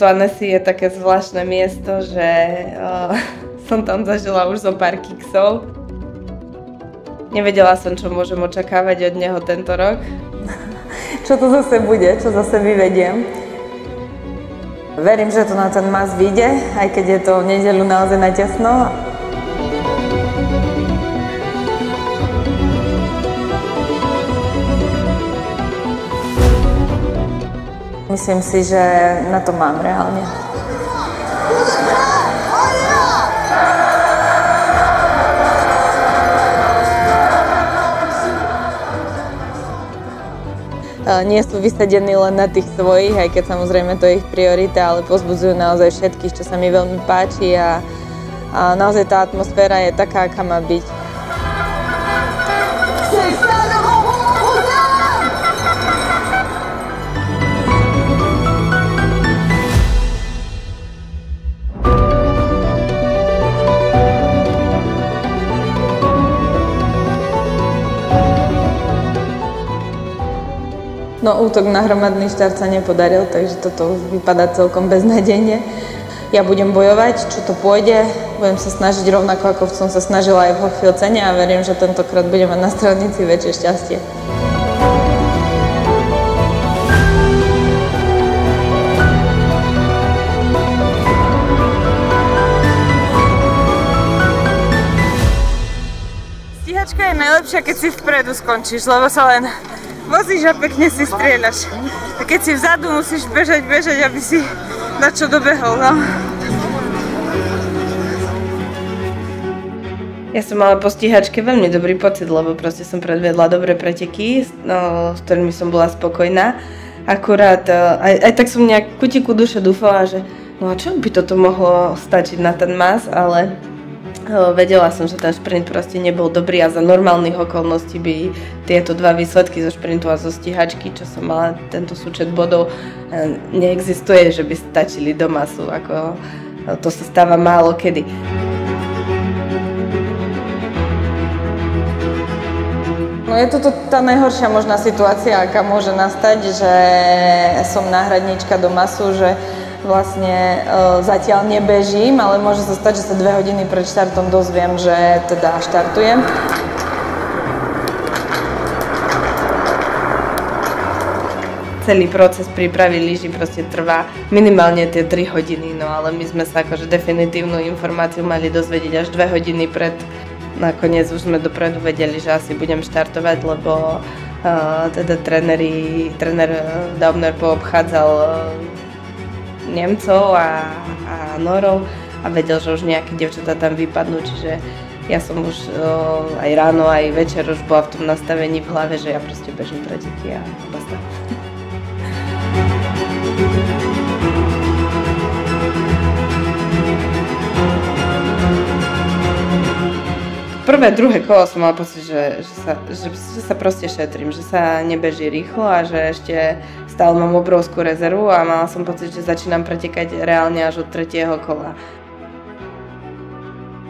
To Annecy je také zvláštne miesto, že som tam zažila už zo pár kiksov. Nevedela som, čo môžem očakávať od neho tento rok. Čo to zase bude, čo zase vyvediem. Verím, že to na ten mas vyjde, aj keď je to v nedeľu naozaj natesno. Myslím si, že na to mám reálne. Nie sú vysadení len na tých svojich, aj keď samozrejme to je ich priorita, ale pozbudzujú naozaj všetkých, čo sa mi veľmi páči a naozaj tá atmosféra je taká, aká má byť. No, útok na hromadný štart sa nepodaril, takže toto vypadá celkom beznádejne. Ja budem bojovať, čo to pôjde, budem sa snažiť rovnako, ako som sa snažila aj v Hochfilzene a verím, že tentokrát budem mať na strelnici väčšie šťastie. Stíhačka je najlepšia, keď si vpredu skončíš, lebo sa len vozíš a pekne si strieľaš. A keď si vzadu, musíš bežať, aby si na čo dobehol, no. Ja som mala po stíhačke veľmi dobrý pocit, lebo proste som predviedla dobré preteky, no, s ktorými som bola spokojná. Akurát, aj tak som nejak kutiku duše dúfala, že no a čo by toto mohlo stačiť na ten mas, ale vedela som, že ten šprint proste nebol dobrý a za normálnych okolností by tieto dva výsledky zo šprintu a zo stíhačky, čo som mala tento súčet bodov, neexistuje, že by stačili do masu, ako to sa stáva málo kedy. No je toto tá najhoršia možná situácia, aká môže nastať, že som náhradníčka do masu, že vlastne zatiaľ nebežím, ale môže sa stať, že sa 2 hodiny pred štartom dozviem, že teda štartujem. Celý proces prípravy lyží proste trvá minimálne tie 3 hodiny, no ale my sme sa akože definitívnu informáciu mali dozvedieť až 2 hodiny pred. Nakoniec už sme dopredu vedeli, že asi budem štartovať, lebo teda tréner Daubner poobchádzal Nemcov a Norov a vedel, že už nejaké dievčatá tam vypadnú, čiže ja som už aj ráno, aj večer už bola v tom nastavení v hlave, že ja proste bežím preteky a basta. Prvé, druhé kolo som mala pocit, že sa proste šetrím, že sa nebeží rýchlo a že ešte stále mám obrovskú rezervu a mala som pocit, že začínam pretekať reálne až od 3. kola.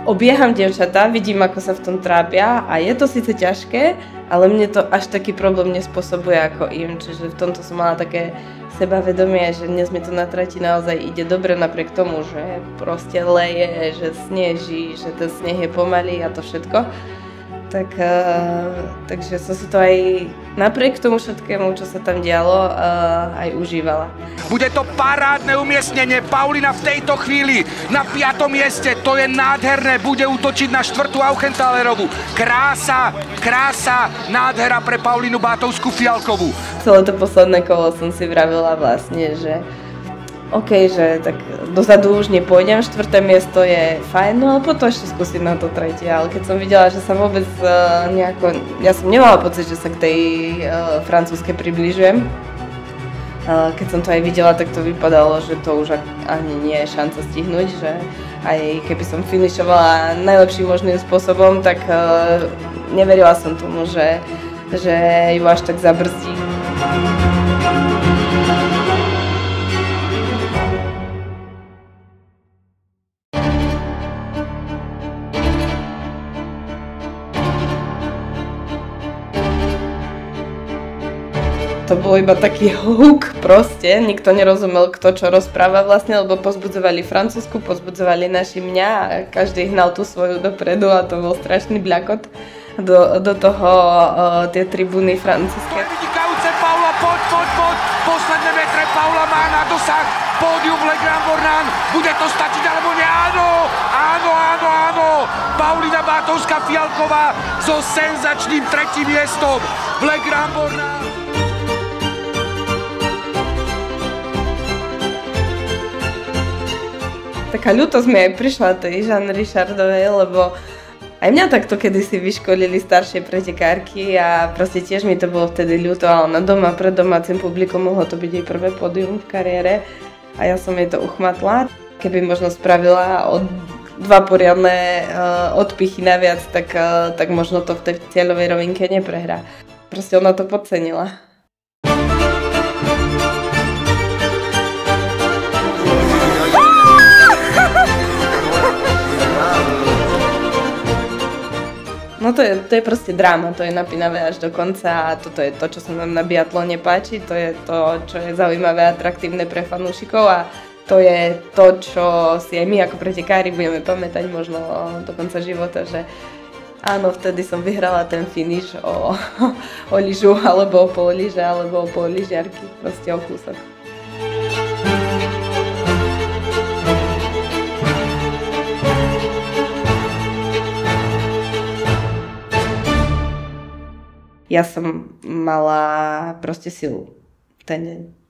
Obieham dievčatá, vidím, ako sa v tom trápia a je to síce ťažké, ale mne to až taký problém nespôsobuje ako im, čiže v tomto som mala také sebavedomie, že dnes mi to na trati naozaj ide dobre napriek tomu, že proste leje, že sneží, že ten sneh je pomalý a to všetko. Takže som si to aj napriek tomu všetkému, čo sa tam dialo, aj užívala. Bude to parádne umiestnenie. Paulina v tejto chvíli na 5. mieste. To je nádherné. Bude útočiť na 4. Auchentalerovú. Krása, nádhera pre Paulinu Bátovskú-Fialkovú. Celé to posledné kolo som si vravila vlastne, že OK, že tak dozadu už nepôjdem, 4. miesto je fajn, no ale potom ešte skúsiť na to 3. Ale keď som videla, že sa vôbec nejako, ja som nemala pocit, že sa k tej francúzskej približujem. Keď som to aj videla, tak to vypadalo, že to už ani nie je šanca stihnúť, že aj keby som finišovala najlepším možným spôsobom, tak neverila som tomu, že ju až tak zabrzdí. To to bolo iba taký huk proste, nikto nerozumel, kto čo rozpráva vlastne, lebo pozbudzovali Francúzsku, pozbudzovali naši mňa a každý hnal tú svoju dopredu a to bol strašný bľakot do toho tie tribúny francúzske. Vynikajúce Paula, poď, posledné metre Paula má na dosah, pódium Le Grand Bornand, bude to stačiť alebo nie? Áno, Paulina Bátovská-Fialková so senzačným tretím miestom v Le Grand Bornand. Taká ľútosť mi aj prišla tej Jeanne Richardovej, lebo aj mňa takto kedysi vyškolili staršie pretekárky a proste tiež mi to bolo vtedy ľúto a ona doma pred domácim publikom mohlo to byť jej prvé pódium v kariére a ja som jej to uchmatla. Keby možno spravila dva poriadne odpichy naviac, tak možno to v tej cieľovej rovinke neprehrá. Proste ona to podcenila. No to je proste dráma, to je napínavé až do konca a toto je to, čo sa nám na biatlone páči, to je to, čo je zaujímavé a atraktívne pre fanúšikov a to je to, čo si aj my ako pretekári budeme pamätať možno do konca života, že áno, vtedy som vyhrala ten finish o lyžu alebo o pollyže alebo o pollyžiarky, proste o kúsok. Ja som mala proste silu ten deň.